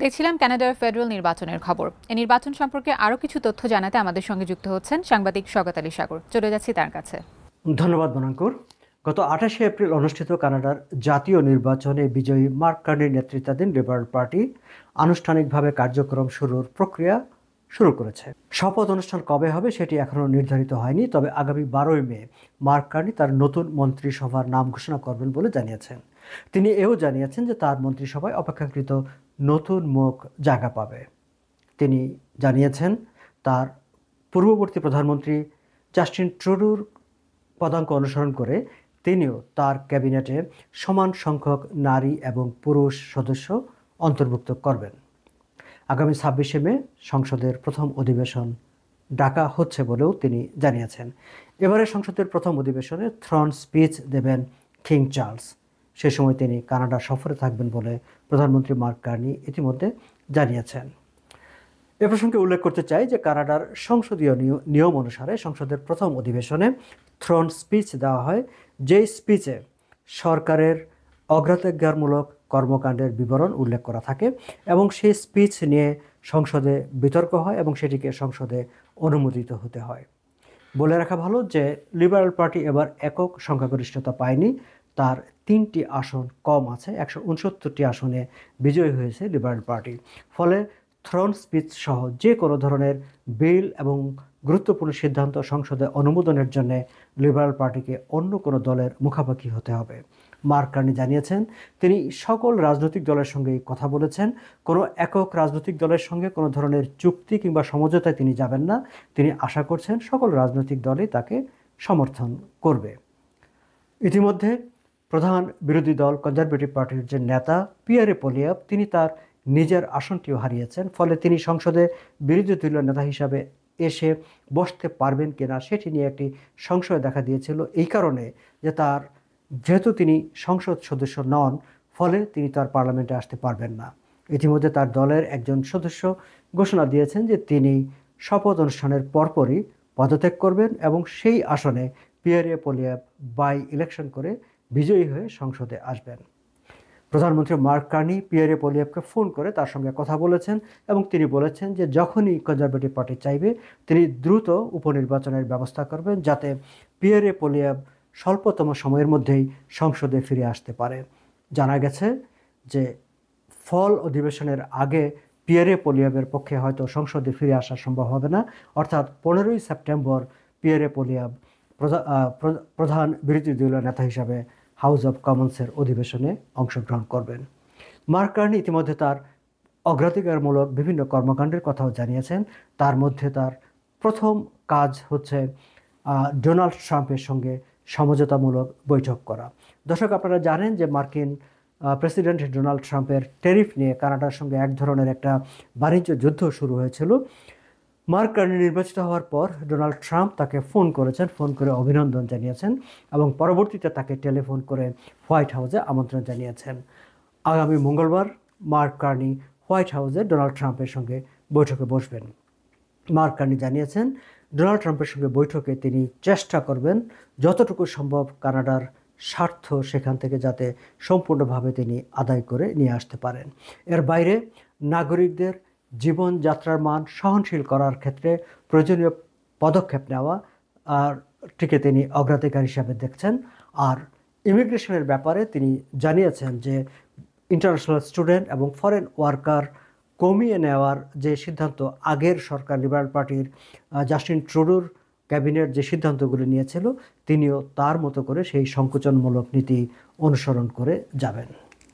দেখছিলাম কানাডার ফেডারেল নির্বাচনের খবর। এই নির্বাচন সম্পর্কে আরও কিছু তথ্য জানাতে আমাদের সঙ্গে যুক্ত হচ্ছেন সাংবাদিক শওকত আলী সাগর। চলে যাচ্ছি তার কাছে। ধন্যবাদ বনাঙ্কুর। গত 28শে এপ্রিল অনুষ্ঠিত কানাডার জাতীয় নির্বাচনে বিজয়ী মার্ক কার্নির নেতৃত্বাধীন লিবারেল পার্টি আনুষ্ঠানিকভাবে কার্যক্রম শুরুর প্রক্রিয়া শুরু করেছে। শপথ অনুষ্ঠান কবে হবে সেটি এখনও নির্ধারিত হয়নি, তবে আগামী 12ই মে মার্ক কার্নি তার নতুন মন্ত্রিসভার নাম ঘোষণা করবেন বলে জানিয়েছেন। তিনি এও জানিয়েছেন যে তার মন্ত্রিসভায় অপেক্ষাকৃত নতুন মুখ জায়গা পাবে। তিনি জানিয়েছেন তার পূর্ববর্তী প্রধানমন্ত্রী জাস্টিন ট্রুডোর পদাঙ্ক অনুসরণ করে তিনিও তার ক্যাবিনেটে সমান সংখ্যক নারী এবং পুরুষ সদস্য অন্তর্ভুক্ত করবেন। আগামী 26শে মে সংসদের প্রথম অধিবেশন ডাকা হচ্ছে বলেও তিনি জানিয়েছেন। এবারে সংসদের প্রথম অধিবেশনে থ্রন স্পিচ দেবেন কিং চার্লস। সে সময় তিনি কানাডা সফরে থাকবেন বলে প্রধানমন্ত্রী মার্ক কার্নি ইতিমধ্যে জানিয়েছেন। এ প্রসঙ্গে উল্লেখ করতে চাই যে কানাডার সংসদীয় নিয়ম অনুসারে সংসদের প্রথম অধিবেশনে থ্রোন স্পিচ দেওয়া হয়, যেই স্পিচে সরকারের অগ্রাধিকারমূলক কর্মকাণ্ডের বিবরণ উল্লেখ করা থাকে এবং সেই স্পিচ নিয়ে সংসদে বিতর্ক হয় এবং সেটিকে সংসদে অনুমোদিত হতে হয়। বলে রাখা ভালো যে লিবারেল পার্টি এবার একক সংখ্যাগরিষ্ঠতা পায়নি, তার 3টি আসন কম আছে। 169টি আসনে বিজয়ী হয়েছে লিবারেল পার্টি। ফলে থ্রোন স্পিচ সহ যে কোনো ধরনের বিল এবং গুরুত্বপূর্ণ সিদ্ধান্ত সংসদে অনুমোদনের জন্য লিবারেল পার্টিকে অন্য কোনো দলের মুখাপেক্ষি হতে হবে। মার্ক কার্নি জানিয়েছেন তিনি সকল রাজনৈতিক দলের সঙ্গেই কথা বলেছেন। কোনো একক রাজনৈতিক দলের সঙ্গে কোনো ধরনের চুক্তি কিংবা সমঝোতায় তিনি যাবেন না। তিনি আশা করছেন সকল রাজনৈতিক দলই তাকে সমর্থন করবে। ইতিমধ্যে প্রধান বিরোধী দল কনজারভেটিভ পার্টির যে নেতা পিয়ারে পোলিয়াভ, তিনি তার নিজের আসনটিও হারিয়েছেন। ফলে তিনি সংসদে বিরোধী দলীয় নেতা হিসাবে এসে বসতে পারবেন কিনা সেটি নিয়ে একটি সংশয় দেখা দিয়েছিল, এই কারণে যে যেহেতু তিনি সংসদ সদস্য নন, ফলে তিনি তার পার্লামেন্টে আসতে পারবেন না। ইতিমধ্যে তার দলের একজন সদস্য ঘোষণা দিয়েছেন যে তিনি শপথ অনুষ্ঠানের পরপরই পদত্যাগ করবেন এবং সেই আসনে পিয়ারে পোলিয়াভ বাই ইলেকশন করে বিজয়ী হয়ে সংসদে আসবেন। প্রধানমন্ত্রী মার্ক কার্নি পিয়ারে পোলিয়াভকে ফোন করে তার সঙ্গে কথা বলেছেন এবং তিনি বলেছেন যে যখনই কনজারভেটিভ পার্টি চাইবে তিনি দ্রুত উপনির্বাচনের ব্যবস্থা করবেন, যাতে পিয়ারে পোলিয়াভ স্বল্পতম সময়ের মধ্যেই সংসদে ফিরে আসতে পারে। জানা গেছে যে ফল অধিবেশনের আগে পিয়ারে পোলিয়াভের পক্ষে হয়তো সংসদে ফিরে আসা সম্ভব হবে না, অর্থাৎ 15ই সেপ্টেম্বর পিয়ারে পোলিয়াভ প্রধান বিরোধী দলীয় নেতা হিসাবে হাউস অব কমন্সের অধিবেশনে অংশগ্রহণ করবেন। মার্ক কার্নি ইতিমধ্যে তার অগ্রাধিকারমূলক বিভিন্ন কর্মকাণ্ডের কথাও জানিয়েছেন। তার মধ্যে তার প্রথম কাজ হচ্ছে ডোনাল্ড ট্রাম্পের সঙ্গে সমঝোতামূলক বৈঠক করা। দর্শক, আপনারা জানেন যে মার্কিন প্রেসিডেন্ট ডোনাল্ড ট্রাম্পের ট্যারিফ নিয়ে কানাডার সঙ্গে এক ধরনের একটা বাণিজ্য যুদ্ধ শুরু হয়েছিল। মার্ক কার্নি নির্বাচিত হওয়ার পর ডোনাল্ড ট্রাম্প তাকে ফোন করেছেন, ফোন করে অভিনন্দন জানিয়েছেন এবং পরবর্তীতে তাকে টেলিফোন করে হোয়াইট হাউসে আমন্ত্রণ জানিয়েছেন। আগামী মঙ্গলবার মার্ক কার্নি হোয়াইট হাউসে ডোনাল্ড ট্রাম্পের সঙ্গে বৈঠকে বসবেন। মার্ক কার্নি জানিয়েছেন ডোনাল্ড ট্রাম্পের সঙ্গে বৈঠকে তিনি চেষ্টা করবেন যতটুকু সম্ভব কানাডার স্বার্থ সেখান থেকে যাতে সম্পূর্ণভাবে তিনি আদায় করে নিয়ে আসতে পারেন। এর বাইরে নাগরিকদের জীবনযাত্রার মান সহনশীল করার ক্ষেত্রে প্রয়োজনীয় পদক্ষেপ নেওয়া আর টিকে তিনি অগ্রাধিকার হিসাবে দেখছেন। আর ইমিগ্রেশনের ব্যাপারে তিনি জানিয়েছেন যে ইন্টারন্যাশনাল স্টুডেন্ট এবং ফরেন ওয়ার্কার কমিয়ে নেওয়ার যে সিদ্ধান্ত আগের সরকার লিবারেল পার্টির জাস্টিন ট্রুডোর ক্যাবিনেট যে সিদ্ধান্তগুলি নিয়েছিল, তিনিও তার মতো করে সেই সংকোচনমূলক নীতি অনুসরণ করে যাবেন।